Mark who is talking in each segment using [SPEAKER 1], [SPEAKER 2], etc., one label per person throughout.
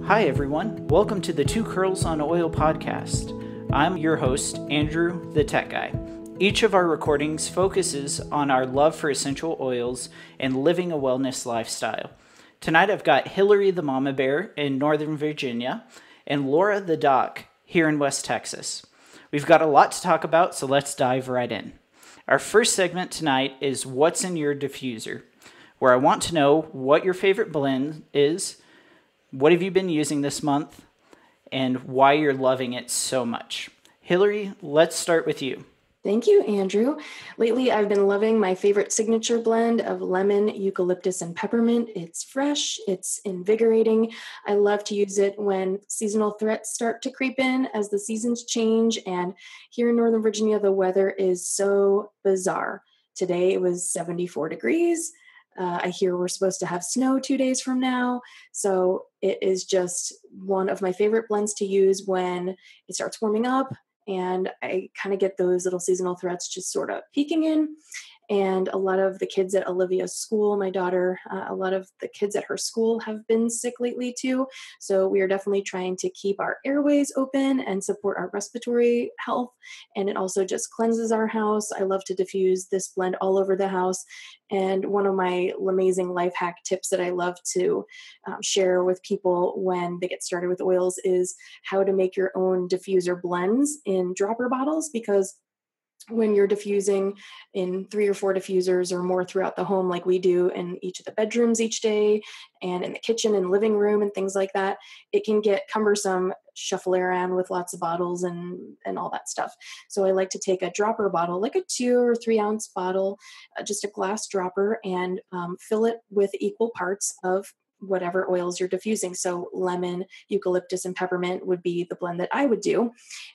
[SPEAKER 1] Hi everyone, welcome to the Two Curls on Oil podcast. I'm your host, Andrew, the Tech Guy. Each of our recordings focuses on our love for essential oils and living a wellness lifestyle. Tonight I've got Hillary the Mama Bear in Northern Virginia and Laura the Doc here in West Texas. We've got a lot to talk about, so let's dive right in. Our first segment tonight is What's in Your Diffuser, where I want to know what your favorite blend is, what have you been using this month, and why you're loving it so much. Hillary, let's start with you.
[SPEAKER 2] Thank you, Andrew. Lately, I've been loving my favorite signature blend of lemon, eucalyptus, and peppermint. It's fresh, it's invigorating. I love to use it when seasonal threats start to creep in as the seasons change. And here in Northern Virginia, the weather is so bizarre. Today, it was 74 degrees. I hear we're supposed to have snow 2 days from now. So it is just one of my favorite blends to use when it starts warming up and I kind of get those little seasonal threats just sort of peeking in. And a lot of the kids at Olivia's school, my daughter, a lot of the kids at her school have been sick lately too. So we are definitely trying to keep our airways open and support our respiratory health. And it also just cleanses our house. I love to diffuse this blend all over the house. And one of my amazing life hack tips that I love to share with people when they get started with oils is how to make your own diffuser blends in dropper bottles, because when you're diffusing in 3 or 4 diffusers or more throughout the home, like we do in each of the bedrooms each day and in the kitchen and living room and things like that, it can get cumbersome shuffling around with lots of bottles and all that stuff. So I like to take a dropper bottle, like a 2 or 3 ounce bottle, just a glass dropper, and fill it with equal parts of whatever oils you're diffusing. So lemon, eucalyptus, and peppermint would be the blend that I would do.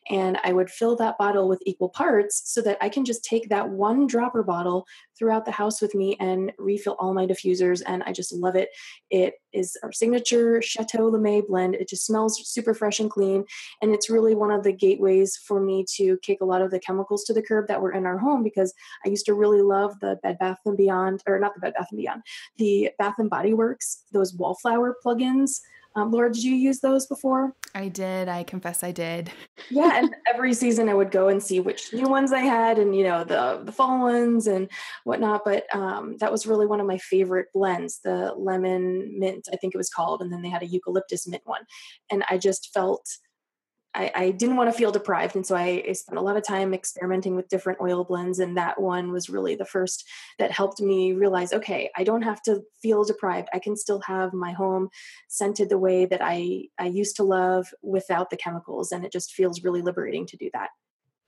[SPEAKER 2] And I would fill that bottle with equal parts so that I can just take that one dropper bottle throughout the house with me and refill all my diffusers. And I just love it. It is our signature Chateau Lame blend. It just smells super fresh and clean. And it's really one of the gateways for me to kick a lot of the chemicals to the curb that were in our home, because I used to really love the Bed Bath & Beyond, or not the Bed Bath & Beyond, the Bath & Body Works, those wallflower plugins. Laura, did you use those before?
[SPEAKER 3] I did. I confess I did.
[SPEAKER 2] Yeah, and every season I would go and see which new ones I had, and the fall ones and whatnot. But that was really one of my favorite blends, the lemon mint, I think it was called, and then they had a eucalyptus mint one. And I just felt I didn't want to feel deprived. And so I spent a lot of time experimenting with different oil blends. And that one was really the first that helped me realize, okay, I don't have to feel deprived. I can still have my home scented the way that I used to love without the chemicals. And it just feels really liberating to do that.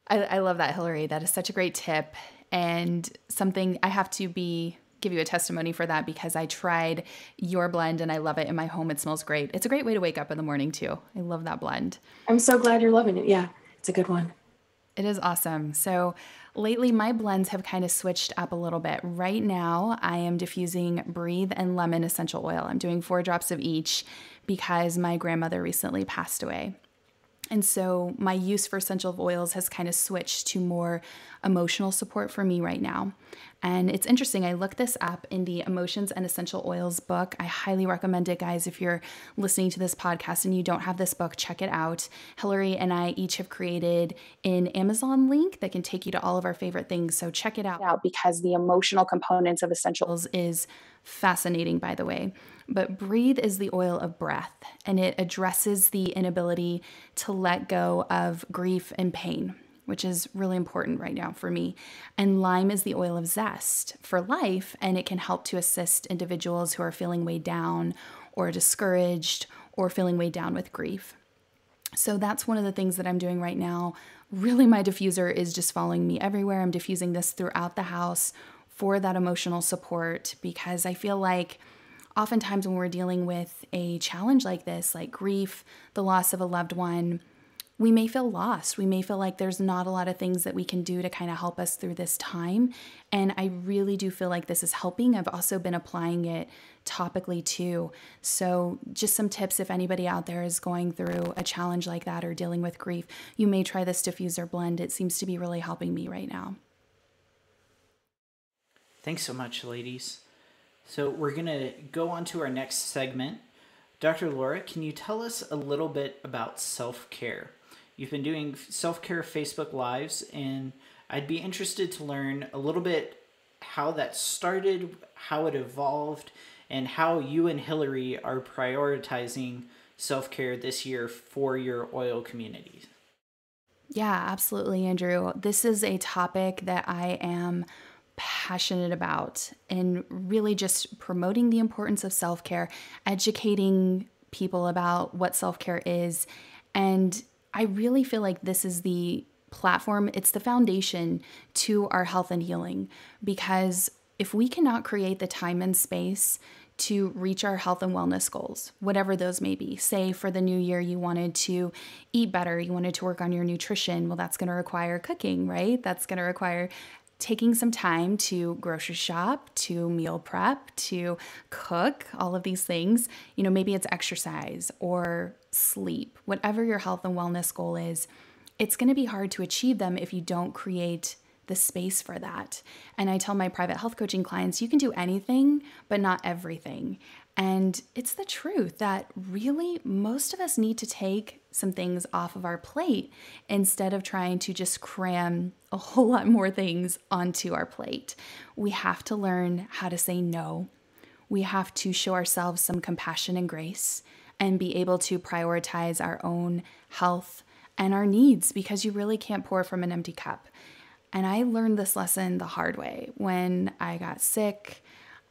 [SPEAKER 3] I love that, Hillary. That is such a great tip, and something I have to give you a testimony for that, because I tried your blend and I love it in my home. It smells great. It's a great way to wake up in the morning too. I love that blend.
[SPEAKER 2] I'm so glad you're loving it. Yeah, it's a good one.
[SPEAKER 3] It is awesome. So lately my blends have kind of switched up a little bit. Right now I am diffusing Breathe and Lemon essential oil. I'm doing 4 drops of each because my grandmother recently passed away. And so my use for essential oils has kind of switched to more emotional support for me right now. And it's interesting, I looked this up in the Emotions and Essential Oils book. I highly recommend it, guys. If you're listening to this podcast and you don't have this book, check it out. Hillary and I each have created an Amazon link that can take you to all of our favorite things. So check it out, because the emotional components of essentials is fascinating, by the way. But Breathe is the oil of breath, and it addresses the inability to let go of grief and pain, which is really important right now for me. And Lime is the oil of zest for life, and it can help to assist individuals who are feeling weighed down or discouraged or feeling weighed down with grief. So that's one of the things that I'm doing right now. Really, my diffuser is just following me everywhere. I'm diffusing this throughout the house for that emotional support, because I feel like oftentimes when we're dealing with a challenge like this, like grief, the loss of a loved one, we may feel lost. We may feel like there's not a lot of things that we can do to kind of help us through this time. And I really do feel like this is helping. I've also been applying it topically too. So just some tips, if anybody out there is going through a challenge like that or dealing with grief, you may try this diffuser blend. It seems to be really helping me right now.
[SPEAKER 1] Thanks so much, ladies. So we're going to go on to our next segment, Dr. Laura, can you tell us a little bit about self-care? You've been doing self-care Facebook Lives, and I'd be interested to learn a little bit how that started, how it evolved, and how you and Hillary are prioritizing self-care this year for your oil communities.
[SPEAKER 3] Yeah, absolutely, Andrew. This is a topic that I am passionate about, and really just promoting the importance of self-care, educating people about what self-care is. And I really feel like this is the platform, it's the foundation to our health and healing, because if we cannot create the time and space to reach our health and wellness goals, whatever those may be. Say for the new year, you wanted to eat better, you wanted to work on your nutrition. Well, that's going to require cooking, right? That's going to require taking some time to grocery shop, to meal prep, to cook, all of these things. Maybe it's exercise or sleep, whatever your health and wellness goal is. It's going to be hard to achieve them if you don't create the space for that. And I tell my private health coaching clients, you can do anything, but not everything. And it's the truth that really most of us need to take some things off of our plate instead of trying to just cram a whole lot more things onto our plate. We have to learn how to say no. We have to show ourselves some compassion and grace and be able to prioritize our own health and our needs, because you really can't pour from an empty cup. And I learned this lesson the hard way when I got sick,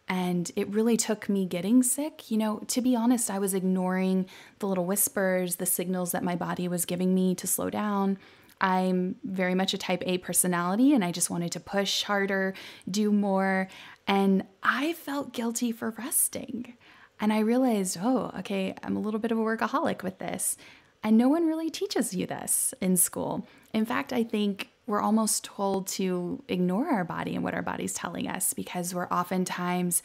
[SPEAKER 3] and it really took me getting sick. To be honest, I was ignoring the little whispers, the signals that my body was giving me to slow down. I'm very much a type A personality, and I just wanted to push harder, do more. And I felt guilty for resting. And I realized, okay, I'm a little bit of a workaholic with this. And no one really teaches you this in school. In fact, I think we're almost told to ignore our body and what our body's telling us, because we're oftentimes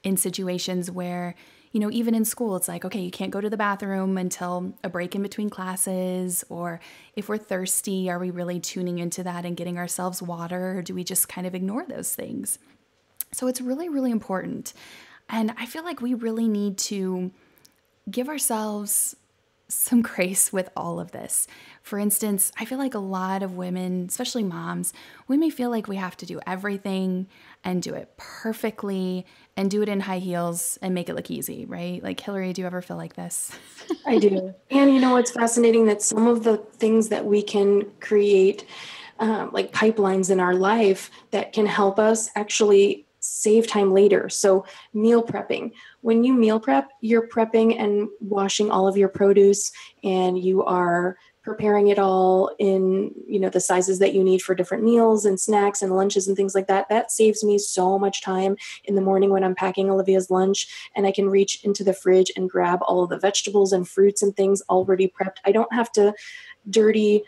[SPEAKER 3] in situations where, even in school, it's like, okay, you can't go to the bathroom until a break in between classes. Or if we're thirsty, are we really tuning into that and getting ourselves water? Or do we just kind of ignore those things? So it's really, really important. And I feel like we really need to give ourselves some grace with all of this. For instance, I feel like a lot of women, especially moms, we may feel like we have to do everything and do it perfectly and do it in high heels and make it look easy, right? Like, Hillary, do you ever feel like this?
[SPEAKER 2] I do. And it's fascinating that some of the things that we can create, like pipelines in our life that can help us actually save time later. So meal prepping. When you meal prep, you're prepping and washing all of your produce, and you are preparing it all in, the sizes that you need for different meals and snacks and lunches and things like that. That saves me so much time in the morning when I'm packing Olivia's lunch, and I can reach into the fridge and grab all of the vegetables and fruits and things already prepped. I don't have to dirty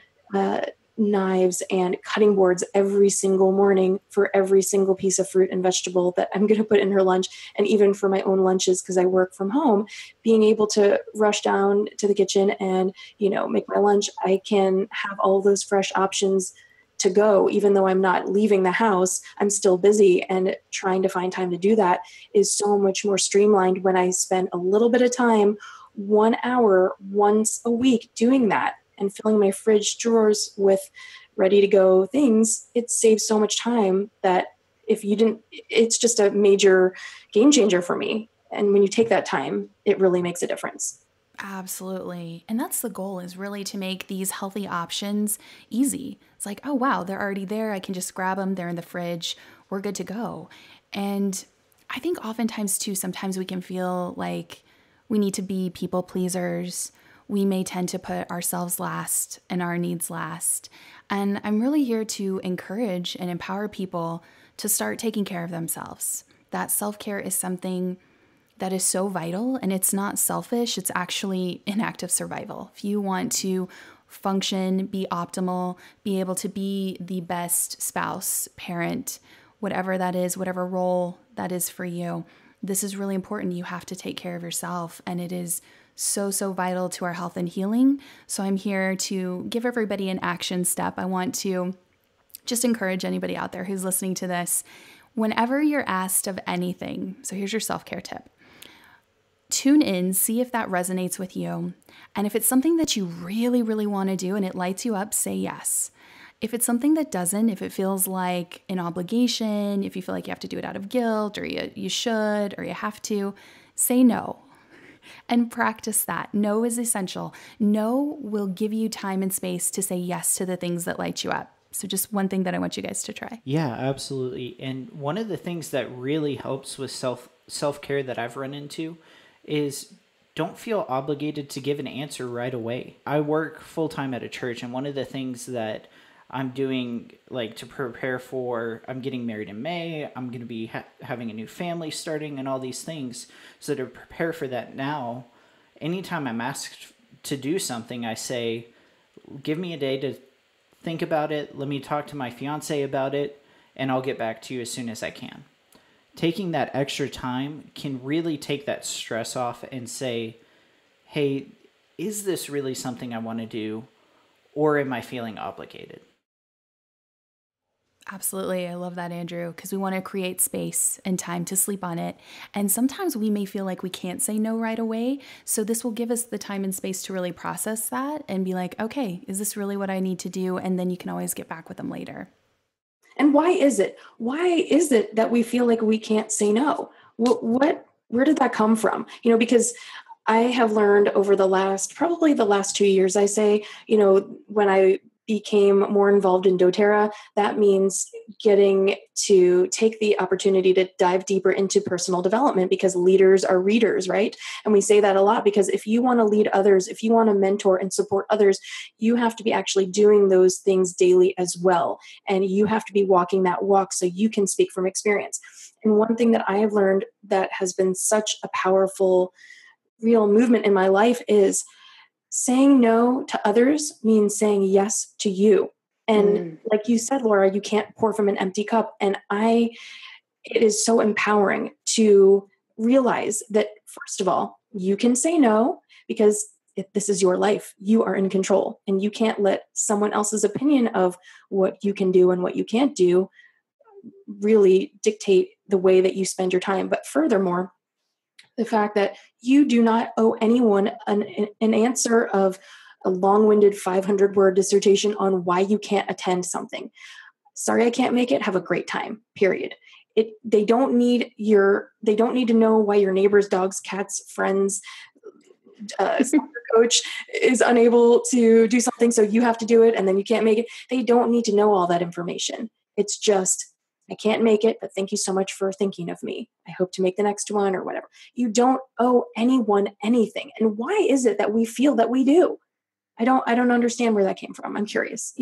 [SPEAKER 2] knives and cutting boards every single morning for every single piece of fruit and vegetable that I'm going to put in her lunch. And even for my own lunches, because I work from home, being able to rush down to the kitchen and, make my lunch, I can have all those fresh options to go. Even though I'm not leaving the house, I'm still busy, and trying to find time to do that is so much more streamlined when I spend a little bit of time, 1 hour once a week doing that, and filling my fridge drawers with ready to go things. It saves so much time that it's just a major game changer for me. And when you take that time, it really makes a difference.
[SPEAKER 3] Absolutely. And that's the goal, is really to make these healthy options easy. It's like, oh, wow, they're already there. I can just grab them. They're in the fridge. We're good to go. And I think oftentimes too, sometimes we can feel like we need to be people pleasers. We may tend to put ourselves last and our needs last. And I'm really here to encourage and empower people to start taking care of themselves. That self-care is something that is so vital, and it's not selfish. It's actually an act of survival. If you want to function, be optimal, be able to be the best spouse, parent, whatever that is, whatever role that is for you, this is really important. You have to take care of yourself, and it is so, so vital to our health and healing. So I'm here to give everybody an action step. I want to just encourage anybody out there who's listening to this, whenever you're asked of anything, so here's your self-care tip. tune in, see if that resonates with you. And if it's something that you really, really want to do and it lights you up, say yes. If it's something that doesn't, if it feels like an obligation, if you feel like you have to do it out of guilt or you should or you have to, say no. And practice that. No is essential. No will give you time and space to say yes to the things that light you up. So just one thing that I want you guys to try.
[SPEAKER 1] Yeah, absolutely. And one of the things that really helps with self-care that I've run into is don't feel obligated to give an answer right away. I work full-time at a church, and one of the things that I'm doing, like, to prepare for, I'm getting married in May, I'm going to be having a new family starting and all these things. So to prepare for that now, anytime I'm asked to do something, I say, give me a day to think about it. Let me talk to my fiance about it, and I'll get back to you as soon as I can. Taking that extra time can really take that stress off and say, hey, is this really something I want to do, or am I feeling obligated?
[SPEAKER 3] Absolutely. I love that, Andrew, because we want to create space and time to sleep on it. And sometimes we may feel like we can't say no right away. So this will give us the time and space to really process that and be like, okay, is this really what I need to do? And then you can always get back with them later.
[SPEAKER 2] And why is it? Why is it that we feel like we can't say no? Where did that come from? Because I have learned over probably the last 2 years, I say, when I became more involved in doTERRA, that means getting to take the opportunity to dive deeper into personal development, because leaders are readers, right? And we say that a lot, because if you want to lead others, if you want to mentor and support others, you have to be actually doing those things daily as well. And you have to be walking that walk so you can speak from experience. And one thing that I have learned that has been such a powerful, real movement in my life is saying no to others means saying yes to you. And like you said, Laura, you can't pour from an empty cup. And it is so empowering to realize that, first of all, you can say no, because this is your life. You are in control, and you can't let someone else's opinion of what you can do and what you can't do really dictate the way that you spend your time. But furthermore, the fact that you do not owe anyone an answer of a long-winded 500-word dissertation on why you can't attend something. Sorry, I can't make it. Have a great time, period. They don't need to know why your neighbor's dog's, cat's, friend's soccer coach is unable to do something, so you have to do it, and then you can't make it. They don't need to know all that information. It's just, I can't make it, but thank you so much for thinking of me. I hope to make the next one, or whatever. You don't owe anyone anything. And why is it that we feel that we do? I don't understand where that came from. I'm curious,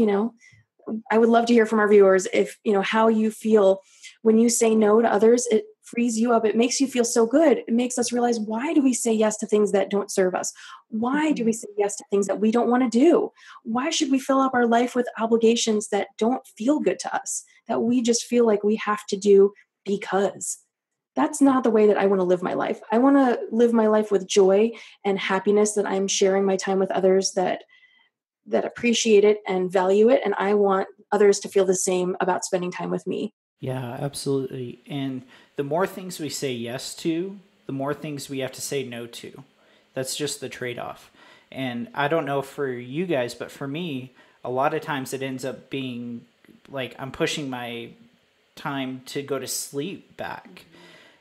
[SPEAKER 2] I would love to hear from our viewers if, how you feel when you say no to others. It frees you up. It makes you feel so good. It makes us realize, why do we say yes to things that don't serve us? Why do we say yes to things that we don't want to do? Why should we fill up our life with obligations that don't feel good to us, that we just feel like we have to do because? That's not the way that I want to live my life. I want to live my life with joy and happiness, that I'm sharing my time with others that appreciate it and value it. And I want others to feel the same about spending time with me.
[SPEAKER 1] Yeah, absolutely. And the more things we say yes to, the more things we have to say no to. That's just the trade-off. And I don't know for you guys, but for me, a lot of times it ends up being like I'm pushing my time to go to sleep back.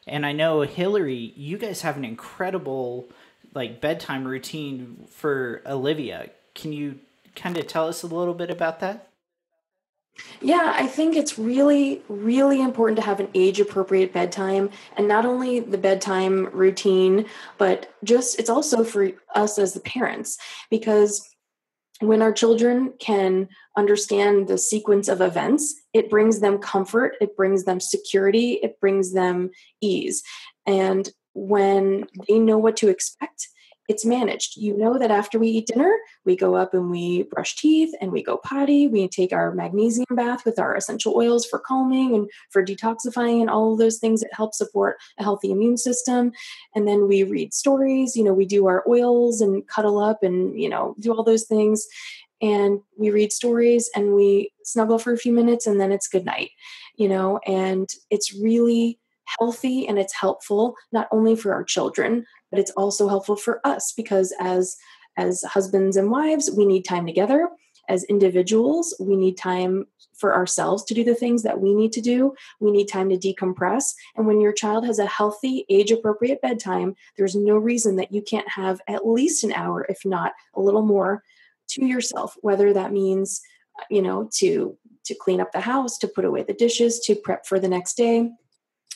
[SPEAKER 1] And I know, Hillary, you guys have an incredible bedtime routine for Olivia. Can you kind of tell us a little bit about that?
[SPEAKER 2] Yeah, I think it's really, really important to have an age-appropriate bedtime, and not only the bedtime routine, but it's also for us as the parents, because when our children can understand the sequence of events, it brings them comfort, it brings them security, it brings them ease. And when they know what to expect, it's managed. You know that after we eat dinner, we go up and we brush teeth and we go potty. We take our magnesium bath with our essential oils for calming and for detoxifying and all of those things that help support a healthy immune system. And then we read stories, we do our oils and cuddle up and, do all those things. And we read stories and we snuggle for a few minutes, and then it's good night, and it's really healthy and it's helpful not only for our children, but it's also helpful for us because as husbands and wives, we need time together. As individuals, we need time for ourselves to do the things that we need to do. We need time to decompress. And when your child has a healthy, age-appropriate bedtime, there's no reason that you can't have at least an hour, if not a little more, to yourself, whether that means, to clean up the house, to put away the dishes, to prep for the next day,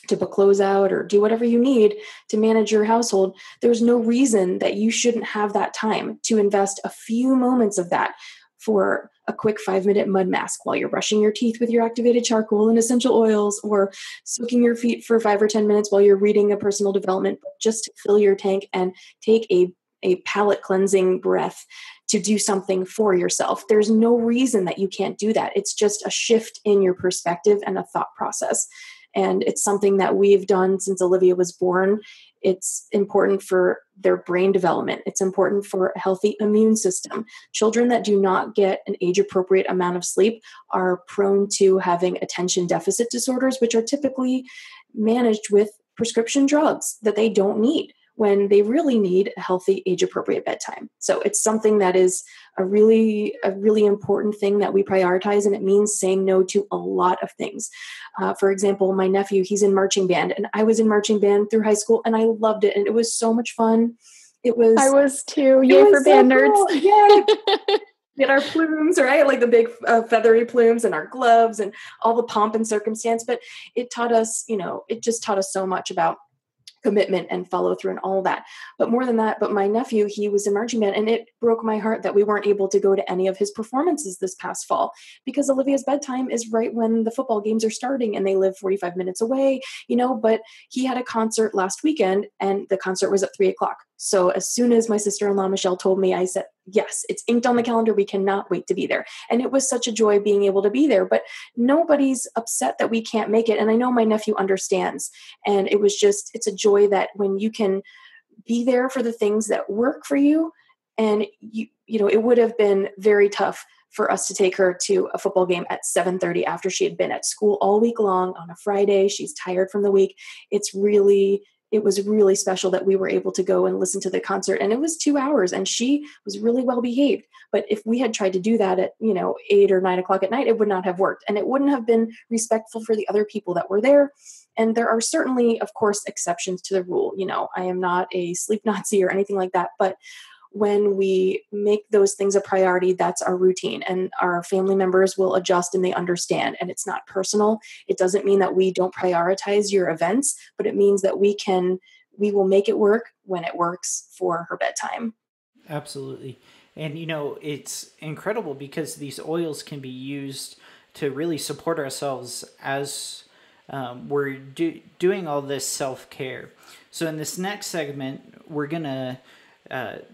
[SPEAKER 2] to put clothes out, or do whatever you need to manage your household. There's no reason that you shouldn't have that time to invest a few moments of that for a quick 5-minute mud mask while you're brushing your teeth with your activated charcoal and essential oils, or soaking your feet for 5 or 10 minutes while you're reading a personal development book, just to fill your tank and take a palate cleansing breath to do something for yourself. There's no reason that you can't do that. It's just a shift in your perspective and a thought process. And it's something that we've done since Olivia was born. It's important for their brain development. It's important for a healthy immune system. Children that do not get an age-appropriate amount of sleep are prone to having attention deficit disorders, which are typically managed with prescription drugs that they don't need when they really need a healthy age-appropriate bedtime. So it's something that is a really important thing that we prioritize, and it means saying no to a lot of things. For example, my nephew, he's in marching band, and I was in marching band through high school, and I loved it, and it was so much fun.
[SPEAKER 4] I was too. Yay for band nerds.
[SPEAKER 2] Cool. Yeah. Get our plumes, right? Like the big feathery plumes, and our gloves and all the pomp and circumstance. But it taught us, it just taught us so much about commitment and follow through and all that. But more than that, my nephew, he was in marching band, and it broke my heart that we weren't able to go to any of his performances this past fall, because Olivia's bedtime is right when the football games are starting, and they live 45 minutes away, but he had a concert last weekend, and the concert was at 3:00. So as soon as my sister-in-law, Michelle, told me, I said, yes, it's inked on the calendar. We cannot wait to be there. And it was such a joy being able to be there, but nobody's upset that we can't make it. And I know my nephew understands. And it's a joy that when you can be there for the things that work for you, and it would have been very tough for us to take her to a football game at 7:30 after she had been at school all week long on a Friday. She's tired from the week. It was really special that we were able to go and listen to the concert, and it was 2 hours, and she was really well behaved. But if we had tried to do that at 8 or 9 o'clock at night, it would not have worked, and it wouldn't have been respectful for the other people that were there. And there are certainly, of course, exceptions to the rule. I am not a sleep Nazi or anything like that, but when we make those things a priority, that's our routine, and our family members will adjust and they understand, and it's not personal. It doesn't mean that we don't prioritize your events, but it means that we will make it work when it works for her bedtime.
[SPEAKER 1] Absolutely. And, it's incredible because these oils can be used to really support ourselves as we're doing all this self-care. So in this next segment, we're going to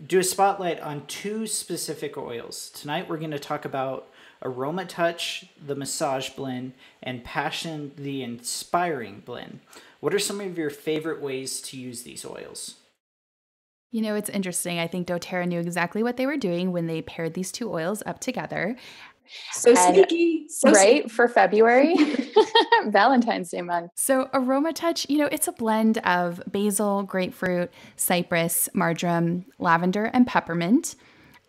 [SPEAKER 1] do a spotlight on 2 specific oils. Tonight, we're going to talk about Aroma Touch, the massage blend, and Passion, the inspiring blend. What are some of your favorite ways to use these oils?
[SPEAKER 3] It's interesting. I think doTERRA knew exactly what they were doing when they paired these 2 oils up together.
[SPEAKER 2] So sneaky.
[SPEAKER 4] Right? For February, Valentine's Day month.
[SPEAKER 3] So Aroma Touch, it's a blend of basil, grapefruit, cypress, marjoram, lavender, and peppermint.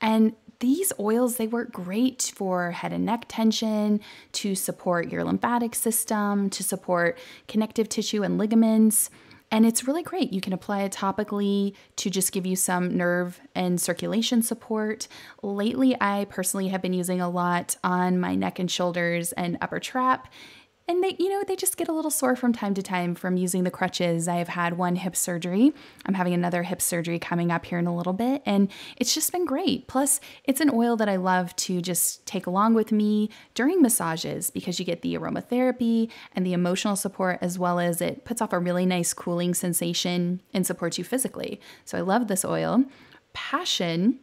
[SPEAKER 3] And these oils, they work great for head and neck tension, to support your lymphatic system, to support connective tissue and ligaments. And it's really great. You can apply it topically to just give you some nerve and circulation support. Lately, I personally have been using a lot on my neck and shoulders and upper trap. And they just get a little sore from time to time from using the crutches. I have had 1 hip surgery. I'm having another hip surgery coming up here in a little bit, and it's just been great. Plus, it's an oil that I love to just take along with me during massages because you get the aromatherapy and the emotional support, as well as it puts off a really nice cooling sensation and supports you physically. So I love this oil. Passion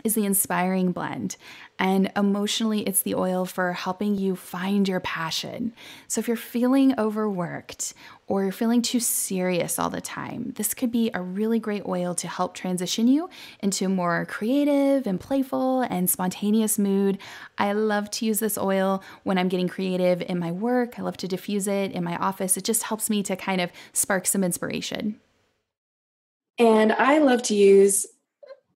[SPEAKER 3] is the inspiring blend. And emotionally, it's the oil for helping you find your passion. So if you're feeling overworked or you're feeling too serious all the time, this could be a really great oil to help transition you into a more creative and playful and spontaneous mood. I love to use this oil when I'm getting creative in my work. I love to diffuse it in my office. It just helps me to kind of spark some inspiration.
[SPEAKER 2] And I love to use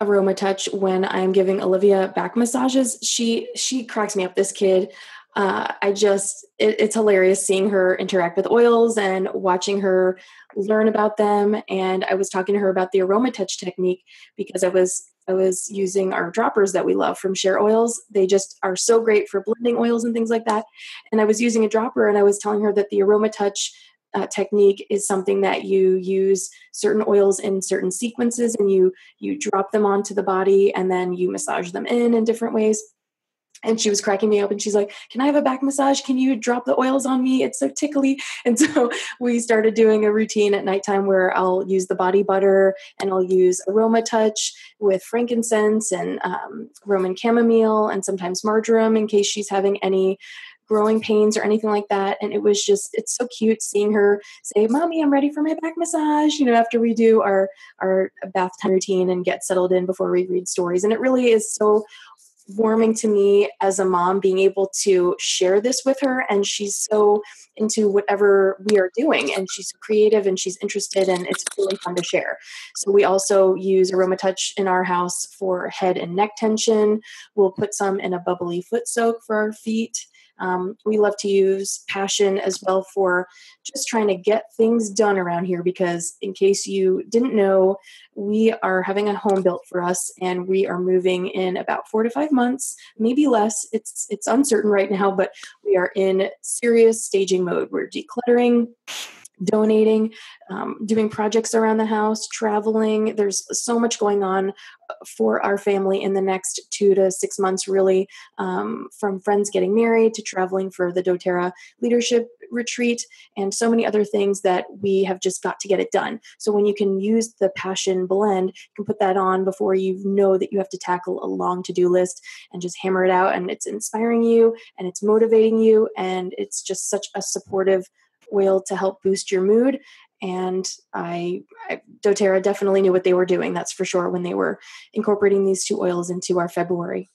[SPEAKER 2] Aroma Touch when I'm giving Olivia back massages. She cracks me up, this kid. It's hilarious seeing her interact with oils and watching her learn about them. And I was talking to her about the Aroma Touch technique because I was using our droppers that we love from Share Oils. They just are so great for blending oils and things like that. And I was using a dropper, and I was telling her that the Aroma Touch technique is something that you use certain oils in certain sequences, and you drop them onto the body, and then you massage them in different ways. And she was cracking me up, and she's like, "Can I have a back massage? Can you drop the oils on me? It's so tickly." And so we started doing a routine at nighttime where I'll use the body butter, and I'll use Aroma Touch with frankincense and Roman chamomile and sometimes marjoram in case she's having any growing pains or anything like that. And it's so cute seeing her say, "Mommy, I'm ready for my back massage," after we do our bath time routine and get settled in before we read stories. And it really is so warming to me as a mom being able to share this with her. And she's so into whatever we are doing, and she's creative and she's interested, and it's really fun to share. So we also use Aroma Touch in our house for head and neck tension. We'll put some in a bubbly foot soak for our feet. We love to use Passion as well for just trying to get things done around here, because in case you didn't know, we are having a home built for us, and we are moving in about 4 to 5 months, maybe less. It's uncertain right now, but we are in serious staging mode. We're decluttering, donating, doing projects around the house, traveling. There's so much going on for our family in the next 2 to 6 months, really, from friends getting married to traveling for the doTERRA leadership retreat, and so many other things that we have just got to get it done. So when you can use the Passion blend, you can put that on before you know that you have to tackle a long to-do list, and just hammer it out. And it's inspiring you, and it's motivating you, and it's just such a supportive oil to help boost your mood. And doTERRA definitely knew what they were doing, that's for sure, when they were incorporating these two oils into our February.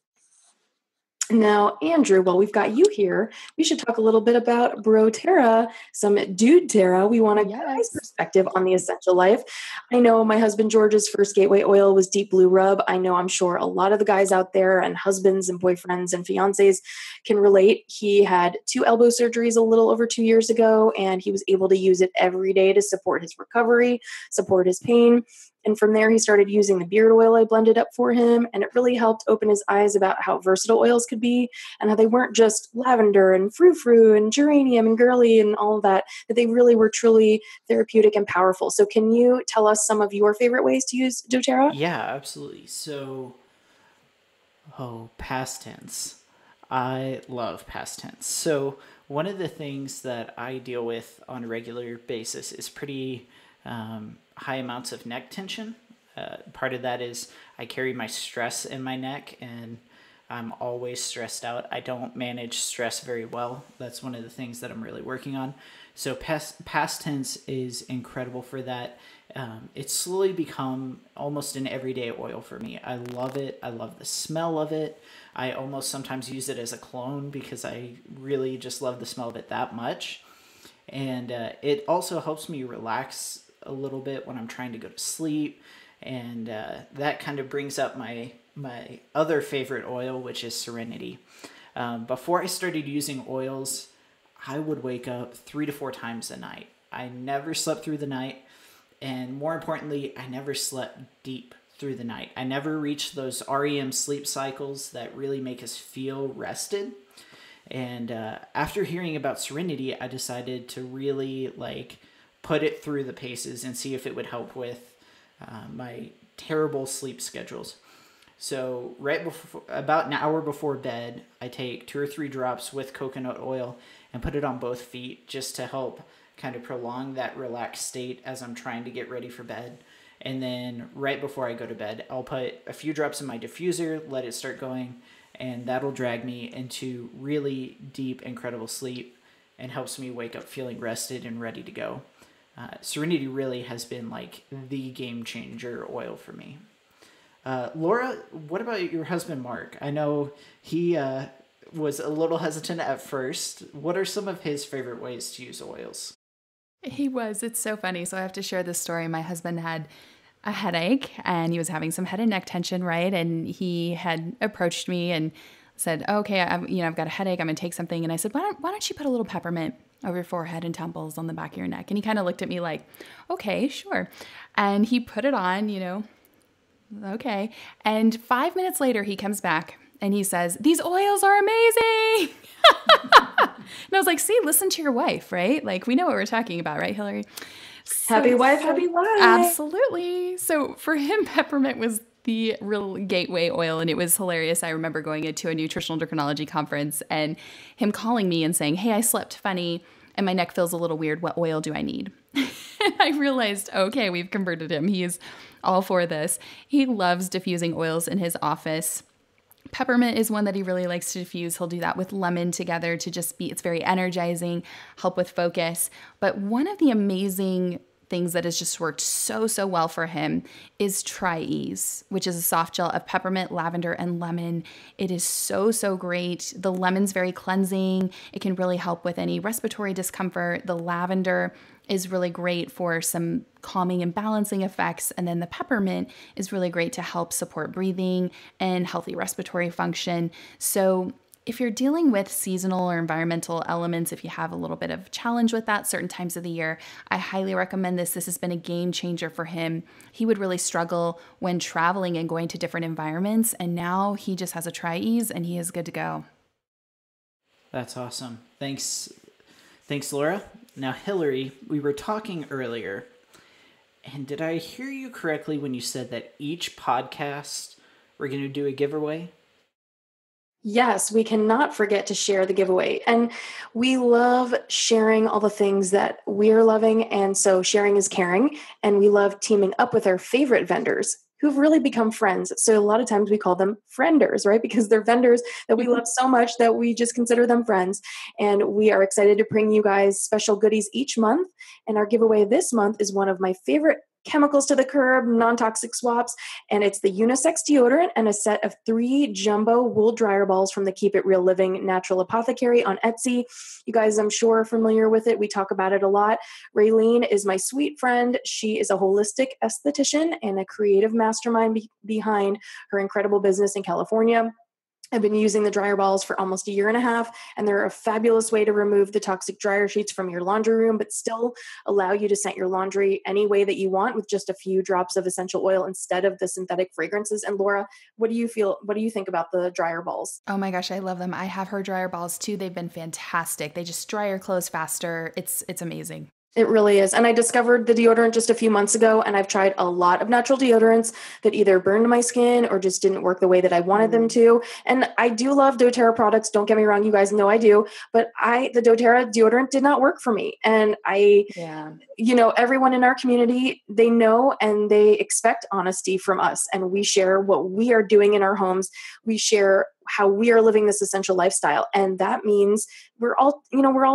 [SPEAKER 2] Now, Andrew, while we've got you here, we should talk a little bit about Bro-terra, some Dude-terra. We want a guy's perspective on the essential life. I know my husband George's first gateway oil was Deep Blue Rub. I know, I'm sure a lot of the guys out there, and husbands and boyfriends and fiancés, can relate. He had 2 elbow surgeries a little over 2 years ago, and he was able to use it every day to support his recovery, support his pain. And from there, he started using the beard oil I blended up for him, and it really helped open his eyes about how versatile oils could be, and how they weren't just lavender and frou-frou and geranium and girly and all of that, that they really were truly therapeutic and powerful. So can you tell us some of your favorite ways to use doTERRA?
[SPEAKER 1] Yeah, absolutely. So, past tense. I love past tense. So one of the things that I deal with on a regular basis is pretty high amounts of neck tension. Part of that is I carry my stress in my neck, and I'm always stressed out. I don't manage stress very well. That's one of the things that I'm really working on. So past tense is incredible for that. It's slowly become almost an everyday oil for me. I love it. I love the smell of it. I almost sometimes use it as a cologne because I really just love the smell of it that much. And it also helps me relax a little bit when I'm trying to go to sleep. And that kind of brings up my other favorite oil, which is Serenity. Before I started using oils, I would wake up 3 to 4 times a night. I never slept through the night. And more importantly, I never slept deep through the night. I never reached those REM sleep cycles that really make us feel rested. And after hearing about Serenity, I decided to really put it through the paces and see if it would help with my terrible sleep schedules. So right before, about an hour before bed, I take 2 or 3 drops with coconut oil and put it on both feet just to help kind of prolong that relaxed state as I'm trying to get ready for bed. And then right before I go to bed, I'll put a few drops in my diffuser, let it start going, and that'll drag me into really deep, incredible sleep and helps me wake up feeling rested and ready to go. Serenity really has been like the game changer oil for me. Laura, what about your husband, Mark? I know he was a little hesitant at first. What are some of his favorite ways to use oils?
[SPEAKER 3] He was. It's so funny. So I have to share this story. My husband had a headache and he was having some head and neck tension, right? And he had approached me and said, okay, I've got a headache. I'm going to take something. And I said, why don't you put a little peppermint over your forehead and temples on the back of your neck? And he kind of looked at me like, okay, sure. And he put it on, okay. And 5 minutes later, he comes back and he says, these oils are amazing. And I was like, see, listen to your wife, right? Like, we know what we're talking about, right, Hillary?
[SPEAKER 2] Happy wife, happy life.
[SPEAKER 3] Absolutely. So for him, peppermint was the real gateway oil, and it was hilarious. I remember going to a nutritional endocrinology conference and him calling me and saying, hey, I slept funny and my neck feels a little weird. What oil do I need? And I realized, okay, we've converted him. He is all for this. He loves diffusing oils in his office. Peppermint is one that he really likes to diffuse. He'll do that with lemon together to just be, it's very energizing, help with focus. But one of the amazing things that has just worked so well for him is Tri-Ease, which is a soft gel of peppermint, lavender, and lemon. It is so great. The lemon's very cleansing. It can really help with any respiratory discomfort. The lavender is really great for some calming and balancing effects. And then the peppermint is really great to help support breathing and healthy respiratory function. So if you're dealing with seasonal or environmental elements, if you have a little bit of challenge with that certain times of the year, I highly recommend this. This has been a game changer for him. He would really struggle when traveling and going to different environments. And now he just has a Tri-Ease and he is good to go.
[SPEAKER 1] That's awesome. Thanks, Laura. Now, Hillary, we were talking earlier, and did I hear you correctly when you said that each podcast we're going to do a giveaway?
[SPEAKER 2] Yes, we cannot forget to share the giveaway. And we love sharing all the things that we're loving. And so sharing is caring. And we love teaming up with our favorite vendors who've really become friends. So a lot of times we call them frienders, right? Because they're vendors that we love so much that we just consider them friends. And we are excited to bring you guys special goodies each month. And our giveaway this month is one of my favorite chemicals to the curb, non-toxic swaps, and it's the unisex deodorant and a set of 3 jumbo wool dryer balls from the Keep It Real Living Natural Apothecary on Etsy. You guys, I'm sure, are familiar with it. We talk about it a lot. Raylene is my sweet friend. She is a holistic esthetician and a creative mastermind behind her incredible business in California. I've been using the dryer balls for almost a year and a half, and they're a fabulous way to remove the toxic dryer sheets from your laundry room, but still allow you to scent your laundry any way that you want with just a few drops of essential oil instead of the synthetic fragrances. And Laura, what do you think about the dryer balls?
[SPEAKER 3] Oh my gosh, I love them. I have her dryer balls too. They've been fantastic. They just dry your clothes faster. It's amazing.
[SPEAKER 2] It really is. And I discovered the deodorant just a few months ago, and I've tried a lot of natural deodorants that either burned my skin or just didn't work the way that I wanted them to. And I do love doTERRA products. Don't get me wrong. You guys know I do. But the doTERRA deodorant did not work for me. And everyone in our community, they know and they expect honesty from us. And we share what we are doing in our homes. We share how we are living this essential lifestyle. And that means we're all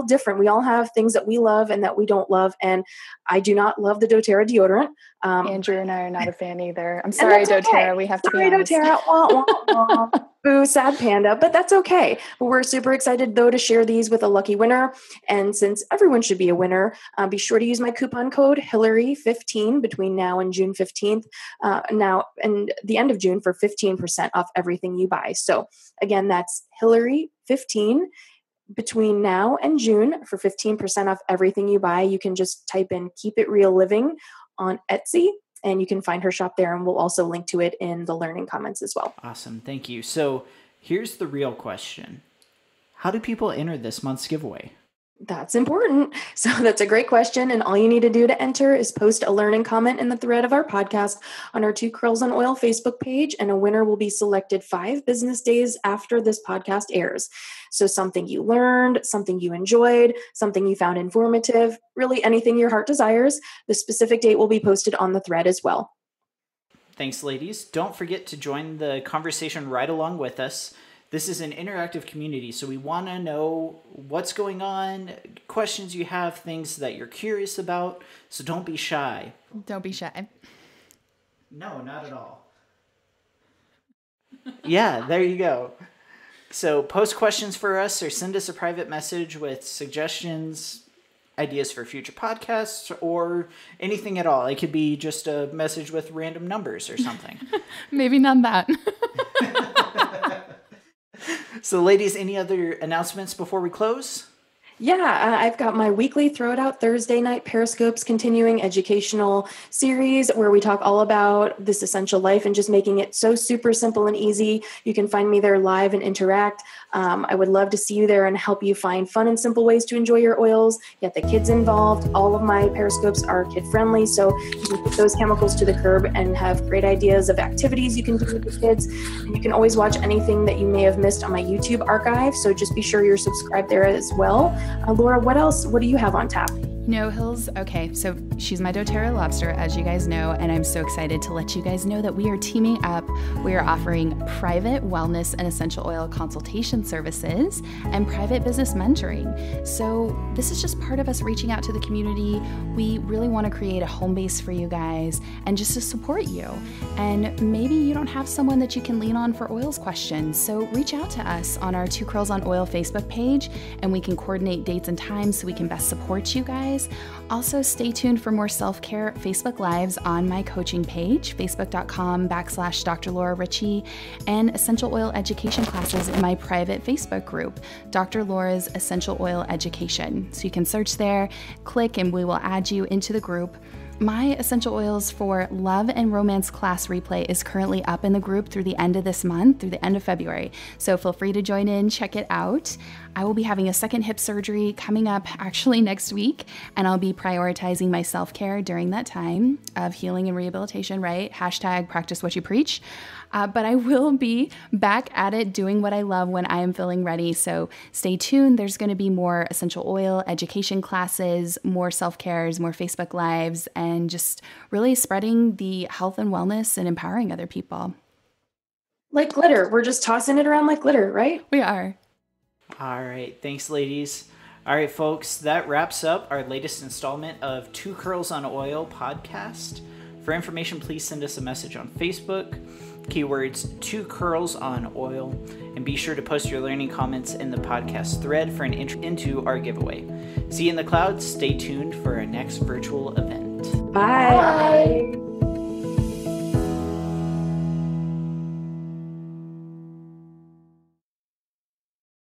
[SPEAKER 2] different. We all have things that we love and that we don't love. And I do not love the doTERRA deodorant.
[SPEAKER 4] Andrew and I are not a fan either. I'm sorry, doTERRA.
[SPEAKER 2] Okay.
[SPEAKER 4] We have to be honest.
[SPEAKER 2] doTERRA. Wah, wah, wah. Boo, sad panda, but that's okay. But we're super excited though to share these with a lucky winner. And since everyone should be a winner, be sure to use my coupon code Hillary15 between now and June 15th, now and the end of June for 15% off everything you buy. So again, that's Hillary15 between now and June for 15% off everything you buy. You can just type in Keep It Real Living on Etsy, and you can find her shop there, and we'll also link to it in the learning comments as well.
[SPEAKER 1] Awesome. Thank you. So here's the real question. How do people enter this month's giveaway?
[SPEAKER 2] That's important. So that's a great question. And all you need to do to enter is post a learning comment in the thread of our podcast on our 2 Curls on Oil Facebook page, and a winner will be selected 5 business days after this podcast airs. So something you learned, something you enjoyed, something you found informative, really anything your heart desires. The specific date will be posted on the thread as well.
[SPEAKER 1] Thanks, ladies. Don't forget to join the conversation right along with us. This is an interactive community, so we want to know what's going on, questions you have, things that you're curious about, so don't be shy.
[SPEAKER 3] Don't be shy.
[SPEAKER 1] No, not at all. Yeah, there you go. So post questions for us or send us a private message with suggestions, ideas for future podcasts, or anything at all. It could be just a message with random numbers or something.
[SPEAKER 3] Maybe not that.
[SPEAKER 1] So ladies, any other announcements before we close?
[SPEAKER 2] Yeah, I've got my weekly Throw It Out Thursday night Periscopes continuing educational series where we talk all about this essential life and just making it so super simple and easy. You can find me there live and interact. I would love to see you there and help you find fun and simple ways to enjoy your oils, get the kids involved. All of my Periscopes are kid friendly, so you can put those chemicals to the curb and have great ideas of activities you can do with the kids. And you can always watch anything that you may have missed on my YouTube archive, so just be sure you're subscribed there as well. Laura, what else? What do you have on tap?
[SPEAKER 3] Hills, okay, so she's my doTERRA lobster, as you guys know, and I'm so excited to let you guys know that we are teaming up. We are offering private wellness and essential oil consultation services and private business mentoring. So this is just part of us reaching out to the community. We really want to create a home base for you guys and just to support you. And maybe you don't have someone that you can lean on for oils questions, so reach out to us on our 2 Curls on Oil Facebook page, and we can coordinate dates and times so we can best support you guys. Also, stay tuned for more self-care Facebook Lives on my coaching page, facebook.com/Dr. Laura Ritchie, and essential oil education classes in my private Facebook group, Dr. Laura's Essential Oil Education. So you can search there, click, and we will add you into the group. My Essential Oils for Love and Romance class replay is currently up in the group through the end of this month, through the end of February. So feel free to join in, check it out. I will be having a second hip surgery coming up actually next week, and I'll be prioritizing my self-care during that time of healing and rehabilitation, right? # practice what you preach. But I will be back at it doing what I love when I am feeling ready. So stay tuned. There's going to be more essential oil education classes, more self-cares, more Facebook Lives, and just really spreading the health and wellness and empowering other people.
[SPEAKER 2] Like glitter. We're just tossing it around like glitter, right?
[SPEAKER 3] We are.
[SPEAKER 1] All right. Thanks, ladies. All right, folks, that wraps up our latest installment of 2 Curls on Oil podcast. For information, please send us a message on Facebook. Keywords 2 Curls on Oil, and be sure to post your learning comments in the podcast thread for an entry into our giveaway. See you in the clouds. Stay tuned for our next virtual event.
[SPEAKER 2] Bye. Bye.